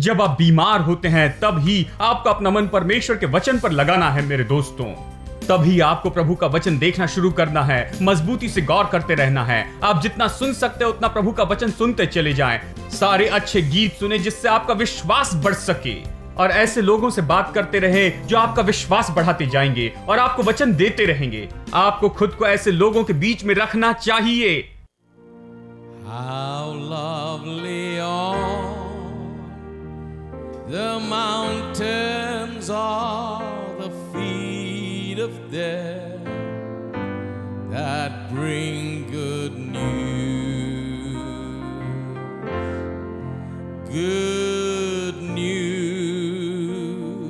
जब आप बीमार होते हैं तब ही आपको अपना मन परमेश्वर के वचन पर लगाना है मेरे दोस्तों। तभी आपको प्रभु का वचन देखना शुरू करना है, मजबूती से गौर करते रहना है। आप जितना सुन सकते हो उतना प्रभु का वचन सुनते चले जाएं। सारे अच्छे गीत सुने जिससे आपका विश्वास बढ़ सके, और ऐसे लोगों से बात करते रहे जो आपका विश्वास बढ़ाते जाएंगे और आपको वचन देते रहेंगे। आपको खुद को ऐसे लोगों के बीच में रखना चाहिए। How lovely are the mountains are the feet of them that bring good news. Good news,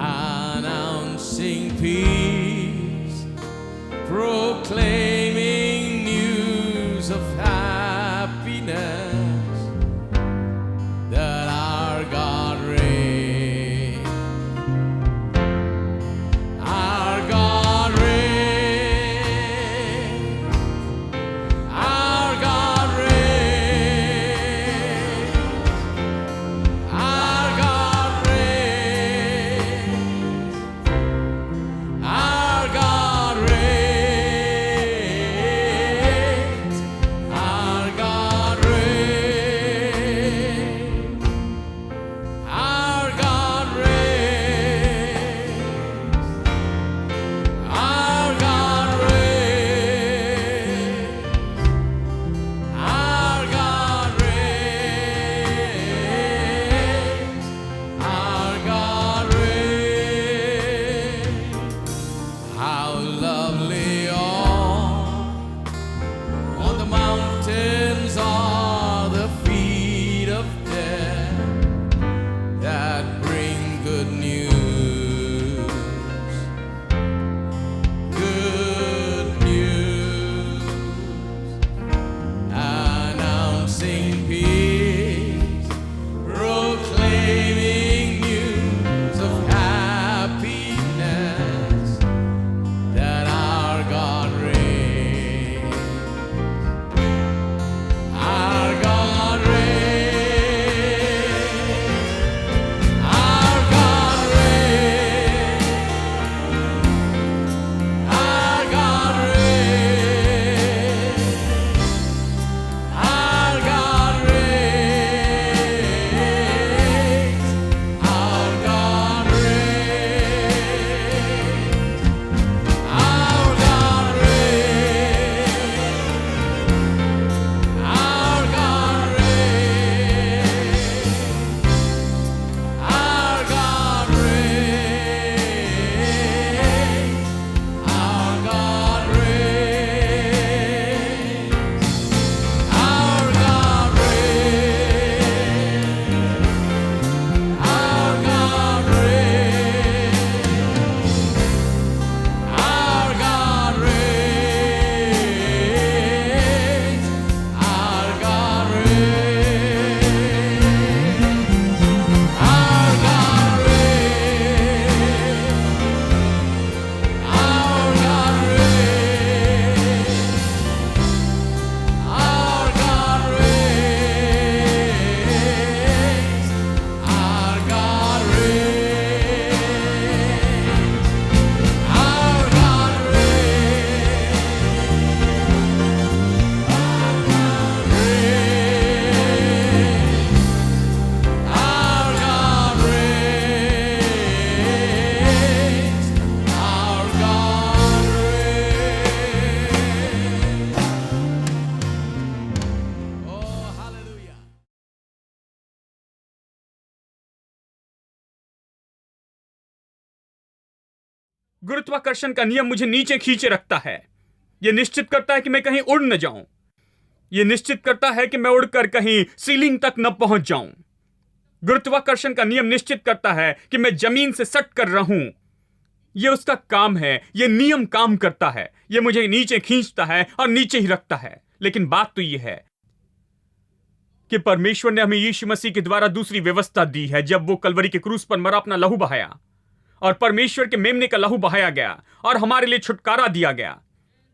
announcing peace, proclaiming news of happiness, that our God reigns. Our God reigns. Our God reigns. Our God reigns. Our God reigns. Our God reigns. Our God reigns. Our God reigns. Our God reigns. Our God reigns. How lovely on the mountains are the feet of them that bring good news. Good news, announcing peace, proclaiming news of happiness, that our God reigns. Our God reigns. Our God reigns. Our God reigns. Our God reigns. Our God reigns. Our God reigns. Our God reigns. Our God reigns. Our God reigns. Our God reigns. Our God reigns. Our God reigns. Our God reigns. Our God reigns. Our God reigns. Our God reigns. Our God reigns. Our God Our God reigns. Our God reigns. Oh, hallelujah. गुरुत्वाकर्षण का नियम मुझे नीचे खींचे रखता है। यह निश्चित करता है कि मैं कहीं उड़ न जाऊं। यह निश्चित करता है कि मैं उड़कर कहीं सीलिंग तक न पहुंच जाऊं। गुरुत्वाकर्षण का नियम निश्चित करता है कि मैं जमीन से सट कर रहूं। यह उसका काम है। यह नियम काम करता है। यह मुझे नीचे खींचता है और नीचे ही रखता है। लेकिन बात तो यह है कि परमेश्वर ने हमें यीशु मसीह के द्वारा दूसरी व्यवस्था दी है। जब वो कलवरी के क्रूस पर मरा, अपना लहू बहाया और परमेश्वर के मेमने का लहू बहाया गया और हमारे लिए छुटकारा दिया गया,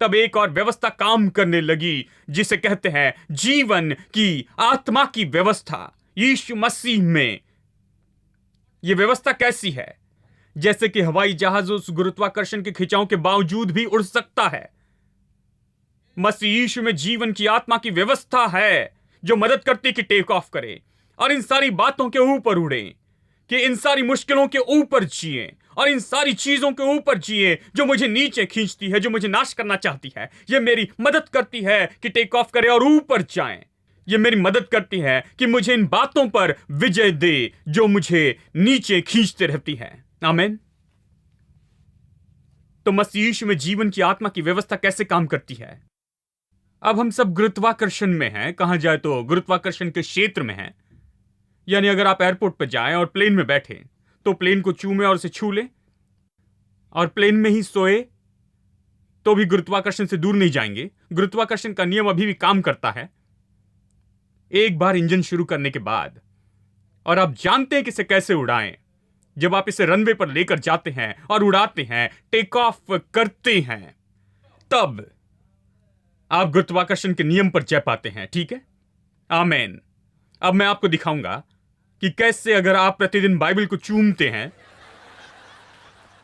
तब एक और व्यवस्था काम करने लगी जिसे कहते हैं जीवन की आत्मा की व्यवस्था। यीशु मसीह में यह व्यवस्था कैसी है? जैसे कि हवाई जहाज उस गुरुत्वाकर्षण के खिंचाव के बावजूद भी उड़ सकता है, मसीह यीशु में जीवन की आत्मा की व्यवस्था है जो मदद करती कि टेक ऑफ करे और इन सारी बातों के ऊपर उड़े, कि इन सारी मुश्किलों के ऊपर जिए और इन सारी चीजों के ऊपर जिए जो मुझे नीचे खींचती है, जो मुझे नाश करना चाहती है। यह मेरी मदद करती है कि टेक ऑफ करे और ऊपर जाए। यह मेरी मदद करती है कि मुझे इन बातों पर विजय दे जो मुझे नीचे खींचते रहती है। आमीन। तो मसीह यीशु में जीवन की आत्मा की व्यवस्था कैसे काम करती है? अब हम सब गुरुत्वाकर्षण में हैं, कहां जाए तो गुरुत्वाकर्षण के क्षेत्र में हैं। यानी अगर आप एयरपोर्ट पर जाएं और प्लेन में बैठे तो प्लेन को चूमे और उसे छू ले और प्लेन में ही सोए तो भी गुरुत्वाकर्षण से दूर नहीं जाएंगे। गुरुत्वाकर्षण का नियम अभी भी काम करता है एक बार इंजन शुरू करने के बाद, और आप जानते हैं कि इसे कैसे उड़ाएं। जब आप इसे रनवे पर लेकर जाते हैं और उड़ाते हैं, टेक ऑफ करते हैं, तब आप गुरुत्वाकर्षण के नियम पर जय पाते हैं। ठीक है, आमीन। अब मैं आपको दिखाऊंगा कि कैसे अगर आप प्रतिदिन बाइबल को चूमते हैं,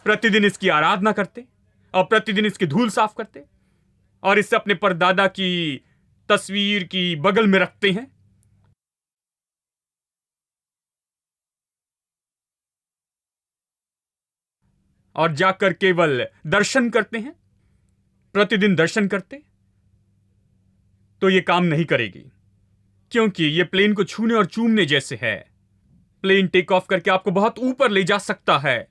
प्रतिदिन इसकी आराधना करते और प्रतिदिन इसकी धूल साफ करते और इसे अपने परदादा की तस्वीर की बगल में रखते हैं, और जाकर केवल दर्शन करते हैं, प्रतिदिन दर्शन करते, तो यह काम नहीं करेगी, क्योंकि यह प्लेन को छूने और चूमने जैसे है। प्लेन टेक ऑफ करके आपको बहुत ऊपर ले जा सकता है,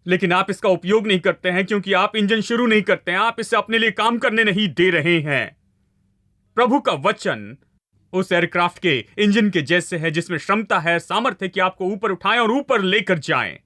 लेकिन आप इसका उपयोग नहीं करते हैं क्योंकि आप इंजन शुरू नहीं करते हैं। आप इसे अपने लिए काम करने नहीं दे रहे हैं। प्रभु का वचन उस एयरक्राफ्ट के इंजन के जैसे है जिसमें क्षमता है, सामर्थ्य कि आपको ऊपर उठाएं और ऊपर लेकर जाएं।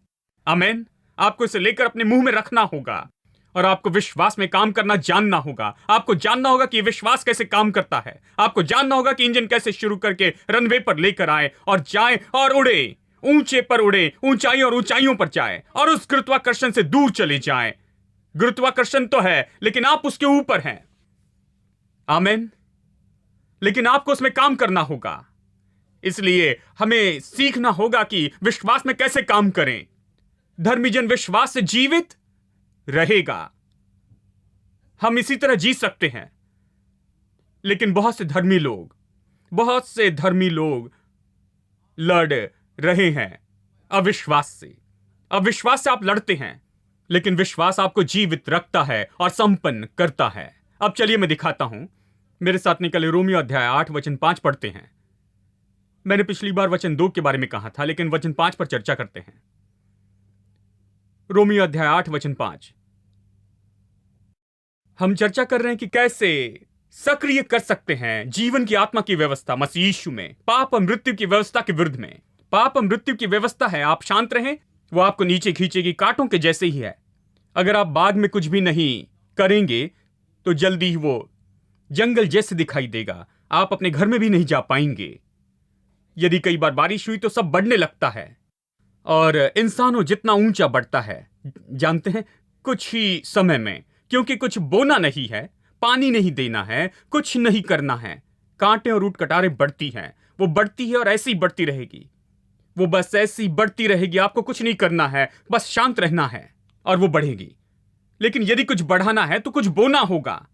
आमीन। आपको इसे लेकर अपने मुंह में रखना होगा और आपको विश्वास में काम करना जानना होगा। आपको जानना होगा कि विश्वास कैसे काम करता है। आपको जानना होगा कि इंजन कैसे शुरू करके रनवे पर लेकर आए और जाए और उड़े, ऊंचे पर उड़े, ऊंचाई और ऊंचाइयों पर जाए और उस गुरुत्वाकर्षण से दूर चले जाएं। गुरुत्वाकर्षण तो है लेकिन आप उसके ऊपर हैं। आमीन। लेकिन आपको उसमें काम करना होगा। इसलिए हमें सीखना होगा कि विश्वास में कैसे काम करें। धर्मी जन विश्वास से जीवित रहेगा। हम इसी तरह जी सकते हैं, लेकिन बहुत से धर्मी लोग लड़ रहे हैं अविश्वास से। अविश्वास से आप लड़ते हैं, लेकिन विश्वास आपको जीवित रखता है और संपन्न करता है। अब चलिए मैं दिखाता हूं। मेरे साथ निकले रोमियो अध्याय 8 वचन 5 पढ़ते हैं। मैंने पिछली बार वचन 2 के बारे में कहा था, लेकिन वचन 5 पर चर्चा करते हैं। रोमियो अध्याय 8 वचन 5। हम चर्चा कर रहे हैं कि कैसे सक्रिय कर सकते हैं जीवन की आत्मा की व्यवस्था मसीह यीशु में पाप और मृत्यु की व्यवस्था के विरुद्ध में। पाप और मृत्यु की व्यवस्था है आप शांत रहें, वो आपको नीचे खींचेगी, कांटों के जैसे ही है। अगर आप बाग में कुछ भी नहीं करेंगे तो जल्दी ही वो जंगल जैसे दिखाई देगा। आप अपने घर में भी नहीं जा पाएंगे। यदि कई बार बारिश हुई तो सब बढ़ने लगता है, और इंसानों जितना ऊंचा बढ़ता है जानते हैं, कुछ ही समय में, क्योंकि कुछ बोना नहीं है, पानी नहीं देना है, कुछ नहीं करना है, कांटे और ऊंट कटारे बढ़ती हैं। वो बढ़ती है और ऐसी ही बढ़ती रहेगी। वो बस ऐसी बढ़ती रहेगी। आपको कुछ नहीं करना है, बस शांत रहना है और वो बढ़ेगी। लेकिन यदि कुछ बढ़ाना है तो कुछ बोना होगा।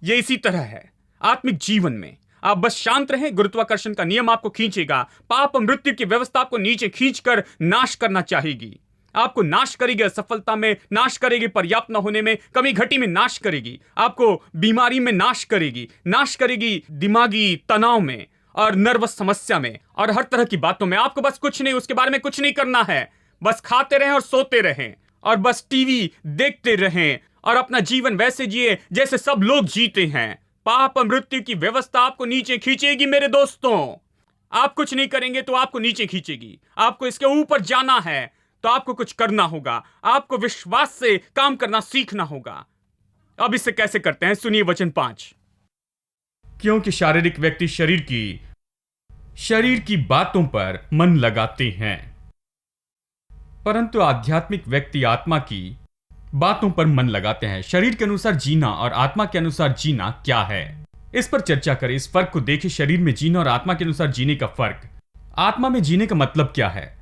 ये इसी तरह है आत्मिक जीवन में। आप बस शांत रहें, गुरुत्वाकर्षण का नियम आपको खींचेगा। पाप और मृत्यु की व्यवस्था आपको नीचे खींचकर नाश करना चाहेगी। आपको नाश करेगी असफलता में, नाश करेगी पर्याप्त न होने में, कमी घटी में नाश करेगी, आपको बीमारी में नाश करेगी दिमागी तनाव में और नर्वस समस्या में और हर तरह की बातों में। आपको बस कुछ नहीं, उसके बारे में कुछ नहीं करना है। बस खाते रहें और सोते रहें और बस टीवी देखते रहें और अपना जीवन वैसे जिए जैसे सब लोग जीते हैं। पाप और मृत्यु की व्यवस्था आपको नीचे खींचेगी मेरे दोस्तों। आप कुछ नहीं करेंगे तो आपको नीचे खींचेगी। आपको इसके ऊपर जाना है तो आपको कुछ करना होगा। आपको विश्वास से काम करना सीखना होगा। अब इसे कैसे करते हैं, सुनिए वचन 5। क्योंकि शारीरिक व्यक्ति शरीर की बातों पर मन लगाते हैं, परंतु आध्यात्मिक व्यक्ति आत्मा की बातों पर मन लगाते हैं। शरीर के अनुसार जीना और आत्मा के अनुसार जीना क्या है, इस पर चर्चा करें। इस फर्क को देखें, शरीर में जीना और आत्मा के अनुसार जीने का फर्क। आत्मा में जीने का मतलब क्या है?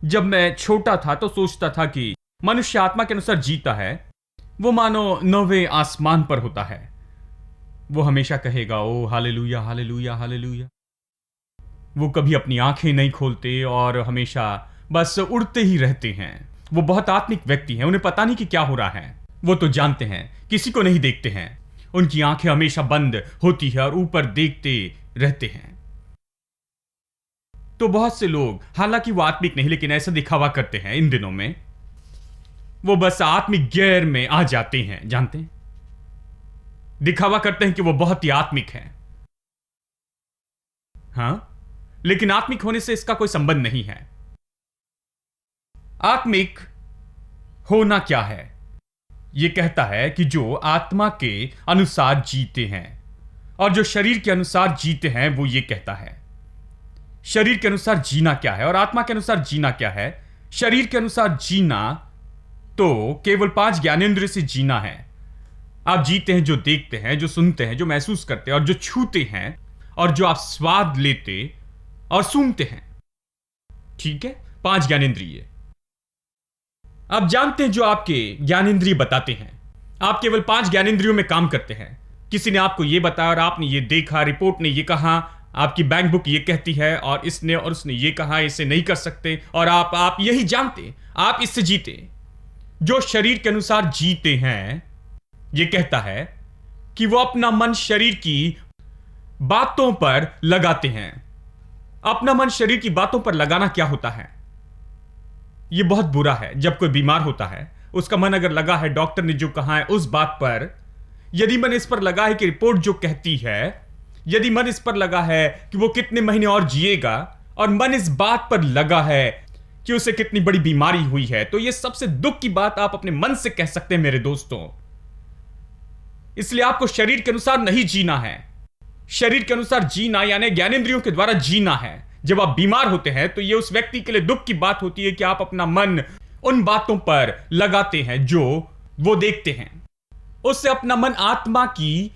जब मैं छोटा था तो सोचता था कि मनुष्य आत्मा के अनुसार जीता है, वो मानो 9वें आसमान पर होता है। वो हमेशा कहेगा ओ हालेलुया हालेलुया हालेलुया। वो कभी अपनी आंखें नहीं खोलते और हमेशा बस उड़ते ही रहते हैं। वो बहुत आत्मिक व्यक्ति हैं, उन्हें पता नहीं कि क्या हो रहा है। वो तो जानते हैं, किसी को नहीं देखते हैं। उनकी आंखें हमेशा बंद होती है और ऊपर देखते रहते हैं। तो बहुत से लोग, हालांकि वो आत्मिक नहीं, लेकिन ऐसा दिखावा करते हैं इन दिनों में। वो बस आत्मिक गैर में आ जाते हैं, जानते हैं, दिखावा करते हैं कि वो बहुत ही आत्मिक हैं। हां, लेकिन आत्मिक होने से इसका कोई संबंध नहीं है। आत्मिक होना क्या है? यह कहता है कि जो आत्मा के अनुसार जीते हैं, और जो शरीर के अनुसार जीते हैं, वो ये कहता है। शरीर के अनुसार जीना क्या है और आत्मा के अनुसार जीना क्या है? शरीर के अनुसार जीना तो केवल 5 ज्ञानेंद्रिय से जीना है। आप जीते हैं जो देखते हैं, जो सुनते हैं, जो महसूस करते हैं और जो छूते हैं, और जो आप स्वाद लेते और सूंघते हैं। ठीक है, 5 ज्ञानेंद्रिय। आप जानते हैं जो आपके ज्ञानेंद्रिय बताते हैं। आप केवल 5 ज्ञानेंद्रियों में काम करते हैं। किसी ने आपको यह बताया और आपने ये देखा, रिपोर्ट ने ये कहा, आपकी बैंक बुक ये कहती है, और इसने और उसने ये कहा, इसे नहीं कर सकते, और आप यही जानते, आप इससे जीते। जो शरीर के अनुसार जीते हैं, यह कहता है कि वो अपना मन शरीर की बातों पर लगाते हैं। अपना मन शरीर की बातों पर लगाना क्या होता है? यह बहुत बुरा है। जब कोई बीमार होता है, उसका मन अगर लगा है डॉक्टर ने जो कहा है उस बात पर, यदि मन इस पर लगा है कि रिपोर्ट जो कहती है, यदि मन इस पर लगा है कि वो कितने महीने और जिएगा, और मन इस बात पर लगा है कि उसे कितनी बड़ी बीमारी हुई है, तो यह सबसे दुख की बात आप अपने मन से कह सकते हैं मेरे दोस्तों। इसलिए आपको शरीर के अनुसार नहीं जीना है। शरीर के अनुसार जीना यानी ज्ञानेंद्रियों के द्वारा जीना है। जब आप बीमार होते हैं तो यह उस व्यक्ति के लिए दुख की बात होती है कि आप अपना मन उन बातों पर लगाते हैं जो वो देखते हैं। उससे अपना मन आत्मा की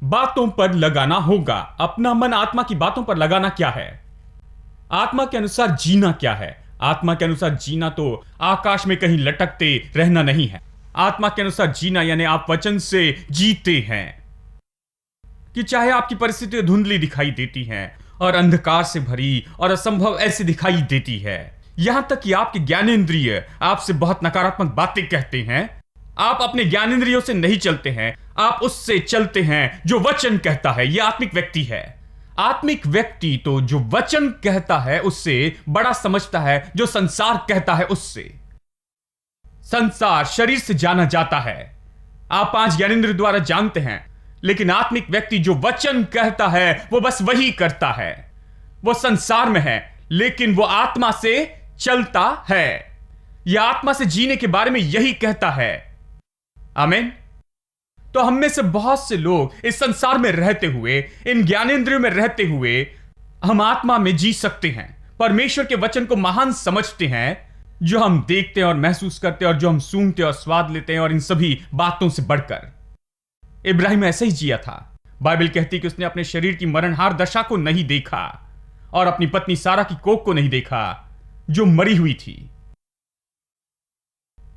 बातों पर लगाना होगा। अपना मन आत्मा की बातों पर लगाना क्या है? आत्मा के अनुसार जीना क्या है? आत्मा के अनुसार जीना तो आकाश में कहीं लटकते रहना नहीं है। आत्मा के अनुसार जीना यानी आप वचन से जीते हैं कि चाहे आपकी परिस्थिति धुंधली दिखाई देती हैं और अंधकार से भरी और असंभव ऐसी दिखाई देती है, यहां तक कि आपके ज्ञानेंद्रिय आपसे बहुत नकारात्मक बातें कहते हैं, आप अपने ज्ञानेंद्रियों से नहीं चलते हैं, आप उससे चलते हैं जो वचन कहता है। यह आत्मिक व्यक्ति है। आत्मिक व्यक्ति तो जो वचन कहता है उससे बड़ा समझता है जो संसार कहता है उससे। संसार शरीर से जाना जाता है, आप 5 ज्ञानेंद्रिय द्वारा जानते हैं, लेकिन आत्मिक व्यक्ति जो वचन कहता है वो बस वही करता है। वो संसार में है लेकिन वो आत्मा से चलता है। यह आत्मा से जीने के बारे में यही कहता है। आमीन। तो हम में से बहुत से लोग इस संसार में रहते हुए, इन ज्ञानेंद्रियों में रहते हुए, हम आत्मा में जी सकते हैं। परमेश्वर के वचन को महान समझते हैं, जो हम देखते हैं और महसूस करते हैं, और जो हम सूंघते और स्वाद लेते हैं, और इन सभी बातों से बढ़कर इब्राहिम ऐसे ही जिया था। बाइबल कहती है कि उसने अपने शरीर की मरणहार दशा को नहीं देखा और अपनी पत्नी सारा की कोख को नहीं देखा जो मरी हुई थी।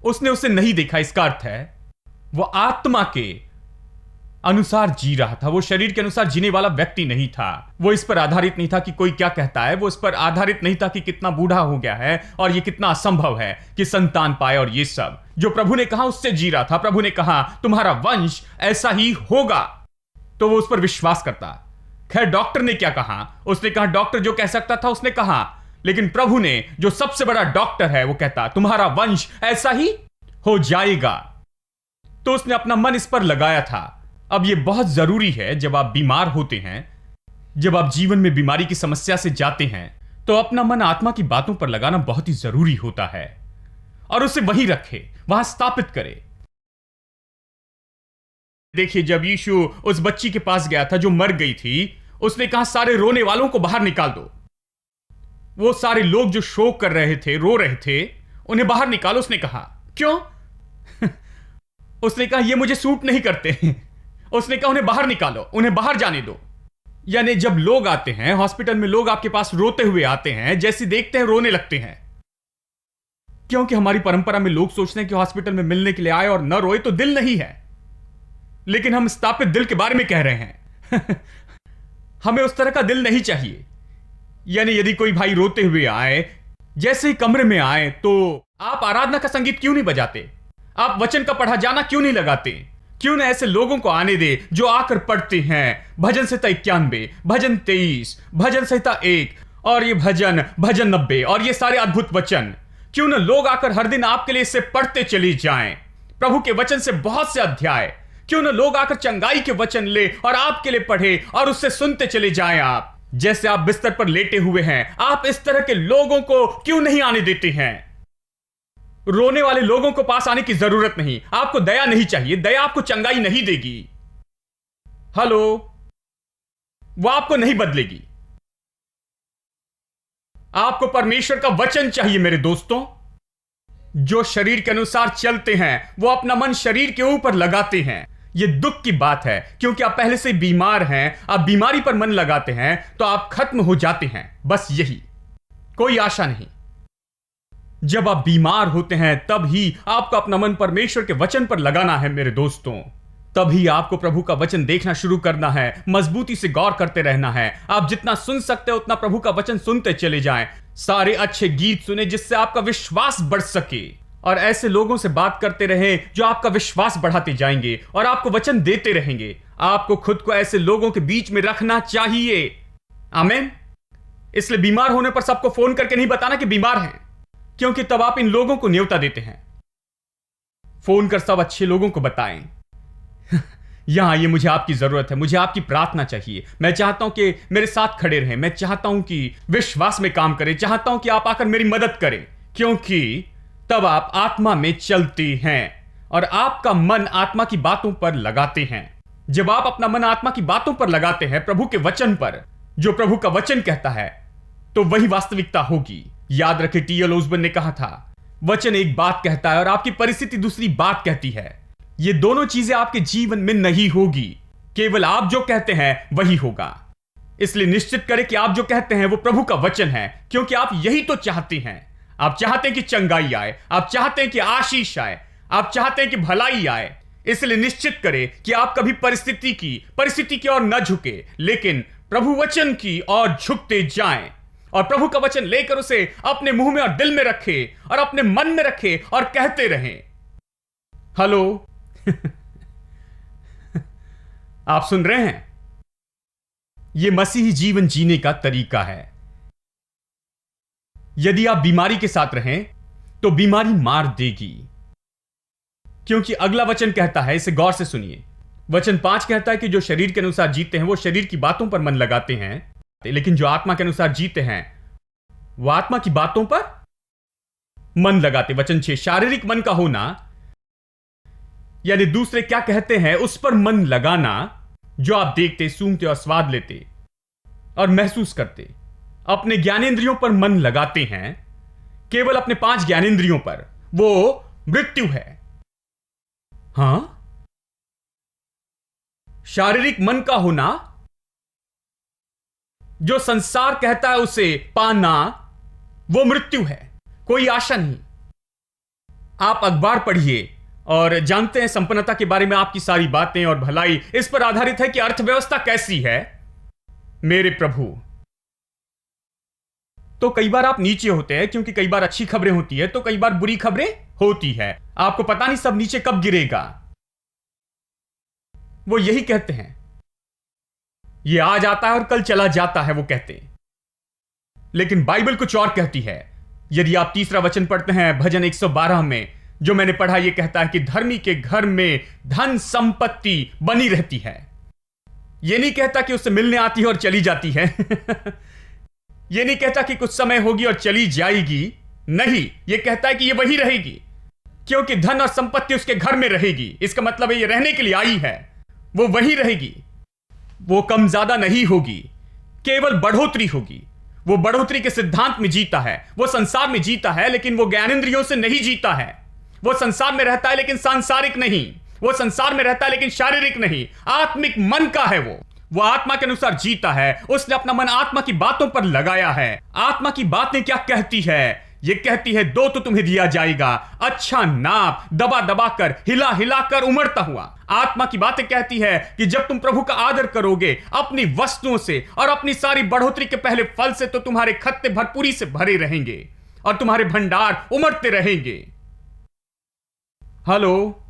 उसने उसे नहीं देखा। इसका अर्थ है वो आत्मा के अनुसार जी रहा था। वो शरीर के अनुसार जीने वाला व्यक्ति नहीं था। वो इस पर आधारित नहीं था कि कोई क्या कहता है। वो इस पर आधारित नहीं था कि कितना बूढ़ा हो गया है और ये कितना असंभव है कि संतान पाए, और ये सब जो प्रभु ने कहा उससे जी रहा था। प्रभु ने कहा तुम्हारा वंश ऐसा ही होगा, तो वो उस पर विश्वास करता। खैर, डॉक्टर ने क्या कहा? उसने कहा डॉक्टर जो कह सकता था उसने कहा, लेकिन प्रभु ने जो सबसे बड़ा डॉक्टर है वो कहता तुम्हारा वंश ऐसा ही हो जाएगा। तो उसने अपना मन इस पर लगाया था। अब यह बहुत जरूरी है, जब आप बीमार होते हैं, जब आप जीवन में बीमारी की समस्या से जाते हैं, तो अपना मन आत्मा की बातों पर लगाना बहुत ही जरूरी होता है और उसे वहीं रखे, वहां स्थापित करे। देखिए, जब यीशु उस बच्ची के पास गया था जो मर गई थी, उसने कहा सारे रोने वालों को बाहर निकाल दो। वो सारे लोग जो शोक कर रहे थे, रो रहे थे, उन्हें बाहर निकालो। उसने कहा क्यों? उसने कहा ये मुझे सूट नहीं करते। उसने कहा उन्हें बाहर निकालो, उन्हें बाहर जाने दो। यानी जब लोग आते हैं हॉस्पिटल में, लोग आपके पास रोते हुए आते हैं, जैसे देखते हैं रोने लगते हैं, क्योंकि हमारी परंपरा में लोग सोचते हैं कि हॉस्पिटल में मिलने के लिए आए और न रोए तो दिल नहीं है। लेकिन हम स्थापित दिल के बारे में कह रहे हैं। हमें उस तरह का दिल नहीं चाहिए। यानी यदि कोई भाई रोते हुए आए, जैसे ही कमरे में आए, तो आप आराधना का संगीत क्यों नहीं बजाते? आप वचन का पढ़ा जाना क्यों नहीं लगाते? क्यों न ऐसे लोगों को आने दे जो आकर पढ़ते हैं भजन संहिता 91, भजन 23, भजन संहिता 1 और ये भजन 90 और ये सारे अद्भुत वचन। क्यों न लोग आकर हर दिन आपके लिए इसे पढ़ते चले जाएं, प्रभु के वचन से बहुत से अध्याय। क्यों न लोग आकर चंगाई के वचन ले और आपके लिए पढ़े और उससे सुनते चले जाएं। आप जैसे आप बिस्तर पर लेटे हुए हैं, आप इस तरह के लोगों को क्यों नहीं आने देते हैं? रोने वाले लोगों को पास आने की जरूरत नहीं। आपको दया नहीं चाहिए, दया आपको चंगाई नहीं देगी। हेलो, वो आपको नहीं बदलेगी। आपको परमेश्वर का वचन चाहिए मेरे दोस्तों। जो शरीर के अनुसार चलते हैं वो अपना मन शरीर के ऊपर लगाते हैं। यह दुख की बात है, क्योंकि आप पहले से बीमार हैं। आप बीमारी पर मन लगाते हैं तो आप खत्म हो जाते हैं। बस यही, कोई आशा नहीं। जब आप बीमार होते हैं तब ही आपको अपना मन परमेश्वर के वचन पर लगाना है मेरे दोस्तों। तभी आपको प्रभु का वचन देखना शुरू करना है, मजबूती से गौर करते रहना है। आप जितना सुन सकते हो उतना प्रभु का वचन सुनते चले जाएं। सारे अच्छे गीत सुने जिससे आपका विश्वास बढ़ सके, और ऐसे लोगों से बात करते रहें जो आपका विश्वास बढ़ाते जाएंगे और आपको वचन देते रहेंगे। आपको खुद को ऐसे लोगों के बीच में रखना चाहिए। आमीन। इसलिए बीमार होने पर सबको फोन करके नहीं बताना कि बीमार हैं, क्योंकि तब आप इन लोगों को न्योता देते हैं। फोन कर सब अच्छे लोगों को बताएं, यहां ये मुझे आपकी जरूरत है, मुझे आपकी प्रार्थना चाहिए। मैं चाहता हूं कि मेरे साथ खड़े रहें, मैं चाहता हूं कि विश्वास में काम करें, चाहता हूं कि आप आकर मेरी मदद करें, क्योंकि तब आप आत्मा में चलते हैं और आपका मन आत्मा की बातों पर लगाते हैं। जब आप अपना मन आत्मा की बातों पर लगाते हैं, प्रभु के वचन पर, जो प्रभु का वचन कहता है, तो वही वास्तविकता होगी। याद रखें, टी.एल. ओसबर्न ने कहा था, वचन एक बात कहता है और आपकी परिस्थिति दूसरी बात कहती है। ये दोनों चीजें आपके जीवन में नहीं होगी। केवल आप जो कहते हैं वही होगा। इसलिए निश्चित करें कि आप जो कहते हैं वो प्रभु का वचन है, क्योंकि आप यही तो चाहते हैं। आप चाहते हैं कि चंगाई आए, आप चाहते हैं कि आशीष आए, आप चाहते हैं कि भलाई आए। इसलिए निश्चित करें कि आप कभी परिस्थिति की ओर न झुके, लेकिन प्रभु वचन की ओर झुकते जाएं और प्रभु का वचन लेकर उसे अपने मुंह में और दिल में रखे और अपने मन में रखे और कहते रहें। हेलो, आप सुन रहे हैं? यह मसीही जीवन जीने का तरीका है। यदि आप बीमारी के साथ रहें तो बीमारी मार देगी, क्योंकि अगला वचन कहता है, इसे गौर से सुनिए। वचन 5 कहता है कि जो शरीर के अनुसार जीते हैं वो शरीर की बातों पर मन लगाते हैं, लेकिन जो आत्मा के अनुसार जीते हैं वो आत्मा की बातों पर मन लगाते। वचन 6, शारीरिक मन का होना, यानी दूसरे क्या कहते हैं उस पर मन लगाना, जो आप देखते, सूंघते और स्वाद लेते और महसूस करते। अपने ज्ञानेंद्रियों पर मन लगाते हैं, केवल अपने 5 ज्ञानेंद्रियों पर, वो मृत्यु है। हां, शारीरिक मन का होना, जो संसार कहता है उसे पाना, वो मृत्यु है, कोई आशा नहीं। आप अखबार पढ़िए और जानते हैं संपन्नता के बारे में आपकी सारी बातें और भलाई इस पर आधारित है कि अर्थव्यवस्था कैसी है। मेरे प्रभु, तो कई बार आप नीचे होते हैं, क्योंकि कई बार अच्छी खबरें होती है तो कई बार बुरी खबरें होती है। आपको पता नहीं सब नीचे कब गिरेगा। वो यही कहते हैं, ये आज आता है और कल चला जाता है, वो कहते हैं। लेकिन बाइबल कुछ और कहती है। यदि आप तीसरा वचन पढ़ते हैं भजन 112 में, जो मैंने पढ़ा, यह कहता है कि धर्मी के घर में धन संपत्ति बनी रहती है। यह नहीं कहता कि उससे मिलने आती है और चली जाती है। यह नहीं कहता कि कुछ समय होगी और चली जाएगी। नहीं, यह कहता है कि यह वही रहेगी, क्योंकि धन और संपत्ति उसके घर में रहेगी। इसका मतलब है यह रहने के लिए आई है, वो वही रहेगी। वो कम ज्यादा नहीं होगी, केवल बढ़ोतरी होगी। वो बढ़ोतरी के सिद्धांत में जीता है, वो संसार में जीता है, लेकिन वो ज्ञानेंद्रियों से नहीं जीता है। वो संसार में रहता है लेकिन सांसारिक नहीं, वो संसार में रहता है लेकिन शारीरिक नहीं, आत्मिक मन का है। वो आत्मा के अनुसार जीता है। उसने अपना मन आत्मा की बातों पर लगाया है। आत्मा की बातें क्या कहती है? ये कहती है, दो तो तुम्हें दिया जाएगा, अच्छा नाप, दबा दबा कर, हिला हिला कर, उमड़ता हुआ। आत्मा की बातें कहती है कि जब तुम प्रभु का आदर करोगे अपनी वस्तुओं से और अपनी सारी बढ़ोतरी के पहले फल से, तो तुम्हारे खत्ते भरपूरी से भरे रहेंगे और तुम्हारे भंडार उमड़ते रहेंगे। हेलो,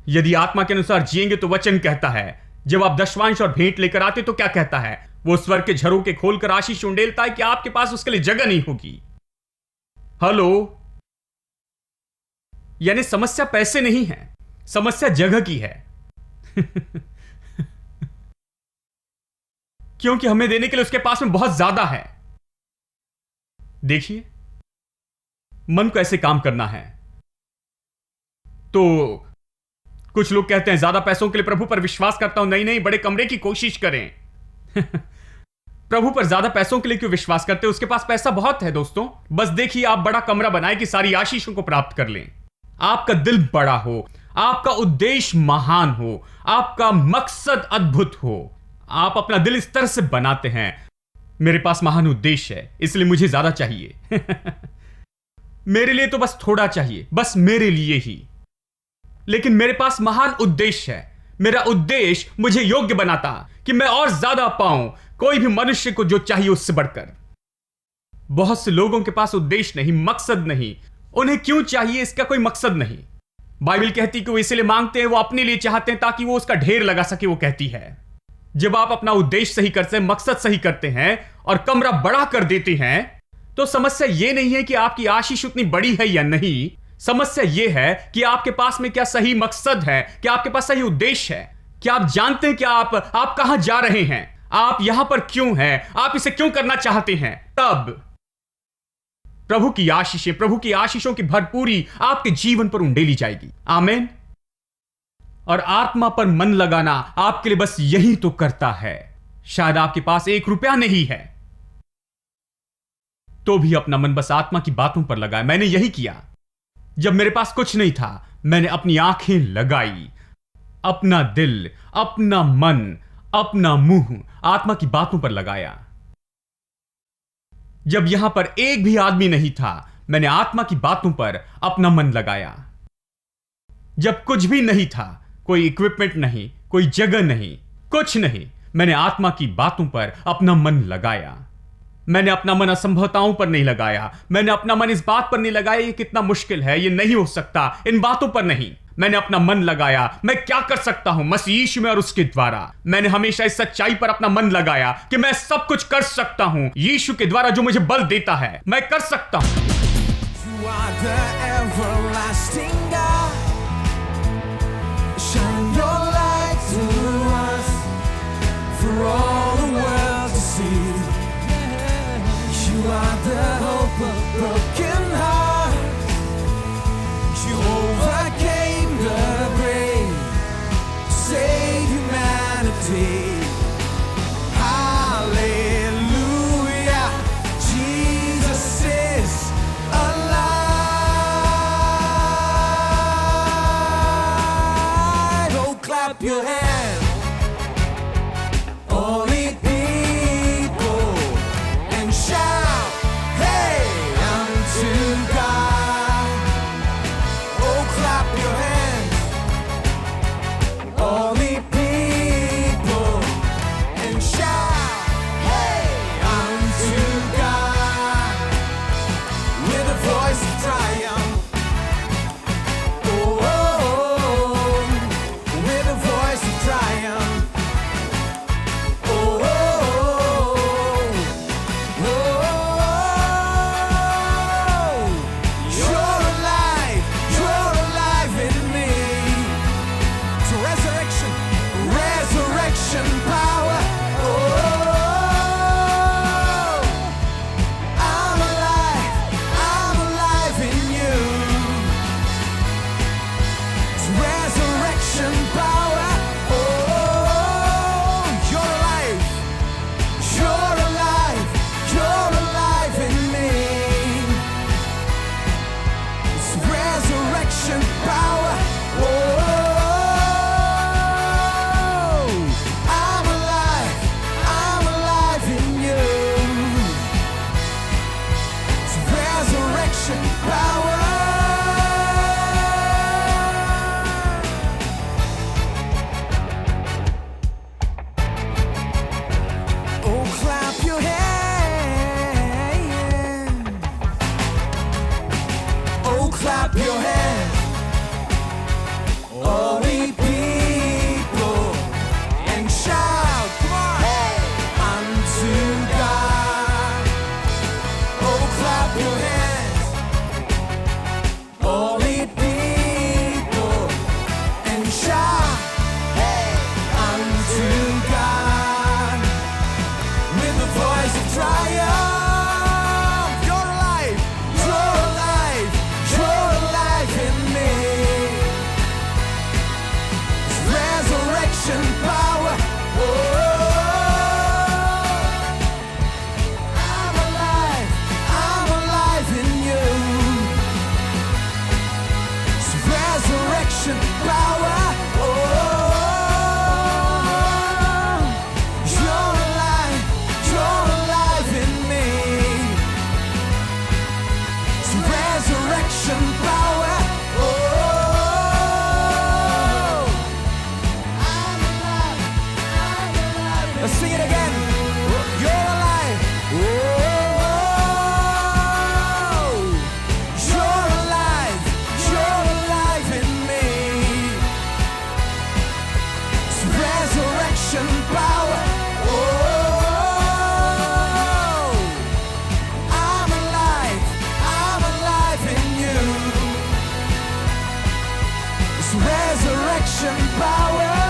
यदि आत्मा के अनुसार जिएंगे तो वचन कहता है, जब आप दशवांश और भेंट लेकर आते तो क्या कहता है? वो स्वर्ग के झरोखे खोलकर आशीष उंडेलता है कि आपके पास उसके लिए जगह नहीं होगी। हेलो, यानी समस्या पैसे नहीं है, समस्या जगह की है। क्योंकि हमें देने के लिए उसके पास में बहुत ज्यादा है। देखिए, मन को ऐसे काम करना है। तो कुछ लोग कहते हैं, ज्यादा पैसों के लिए प्रभु पर विश्वास करता हूं। नहीं नहीं, बड़े कमरे की कोशिश करें। प्रभु पर ज्यादा पैसों के लिए क्यों विश्वास करते हैं? उसके पास पैसा बहुत है दोस्तों। बस देखिए, आप बड़ा कमरा बनाए कि सारी आशीषों को प्राप्त कर लें। आपका दिल बड़ा हो, आपका उद्देश्य महान हो, आपका मकसद अद्भुत हो। आप अपना दिल इस तरह से बनाते हैं, मेरे पास महान उद्देश्य है, इसलिए मुझे ज्यादा चाहिए। मेरे लिए तो बस थोड़ा चाहिए, बस मेरे लिए ही। लेकिन मेरे पास महान उद्देश्य है। मेरा उद्देश्य मुझे योग्य बनाता कि मैं और ज्यादा पाऊं, कोई भी मनुष्य को जो चाहिए उससे बढ़कर। बहुत से लोगों के पास उद्देश्य नहीं, मकसद नहीं। उन्हें क्यों चाहिए इसका कोई मकसद नहीं। बाइबल कहती कि वो इसलिए मांगते हैं, वो अपने लिए चाहते हैं ताकि वो उसका ढेर लगा सके। वो कहती है, जब आप अपना उद्देश्य सही करते हैं, मकसद सही करते हैं और कमरा बड़ा कर देते हैं, तो समस्या यह नहीं है कि आपकी आशीष उतनी बड़ी है या नहीं। समस्या यह है कि आपके पास में क्या सही मकसद है, क्या आपके पास सही उद्देश्य है, क्या आप जानते हैं कि आप कहां जा रहे हैं, आप यहां पर क्यों हैं, आप इसे क्यों करना चाहते हैं। तब प्रभु की आशीषें, प्रभु की आशीषों की भरपूरी आपके जीवन पर उंडेली जाएगी। आमीन। और आत्मा पर मन लगाना आपके लिए बस यही तो करता है। शायद आपके पास 1 रुपया नहीं है, तो भी अपना मन बस आत्मा की बातों पर लगाए। मैंने यही किया। जब मेरे पास कुछ नहीं था, मैंने अपनी आंखें लगाई, अपना दिल, अपना मन, अपना मुंह आत्मा की बातों पर लगाया। जब यहां पर एक भी आदमी नहीं था, मैंने आत्मा की बातों पर अपना मन लगाया। जब कुछ भी नहीं था, कोई इक्विपमेंट नहीं, कोई जगह नहीं, कुछ नहीं, मैंने आत्मा की बातों पर अपना मन लगाया। मैंने अपना मन असंभवताओं पर नहीं लगाया। मैंने अपना मन इस बात पर नहीं लगाया ये कितना मुश्किल है, ये नहीं हो सकता, इन बातों पर नहीं। मैंने अपना मन लगाया, मैं क्या कर सकता हूं मसीह यीशु में और उसके द्वारा। मैंने हमेशा इस सच्चाई पर अपना मन लगाया कि मैं सब कुछ कर सकता हूं यीशु के द्वारा जो मुझे बल देता है। मैं कर सकता हूं। You are the everlasting God. Shine your light through us, for all the world to see. You are the hope of broken hearts. You overcame the grave to save humanity. Hallelujah, Jesus is alive. Oh, clap your hands, only people, and shout, hey, unto God. Oh, clap your hands, only people, and shout, hey, unto God. With a voice of triumph. Oh, oh, oh, with a voice of resurrection power. Oh, you're alive in me. It's resurrection power. Oh, I'm alive. Let's sing it again. You're alive. Oh, you're alive in me. It's resurrection power. Oh, I'm alive in you. It's resurrection power.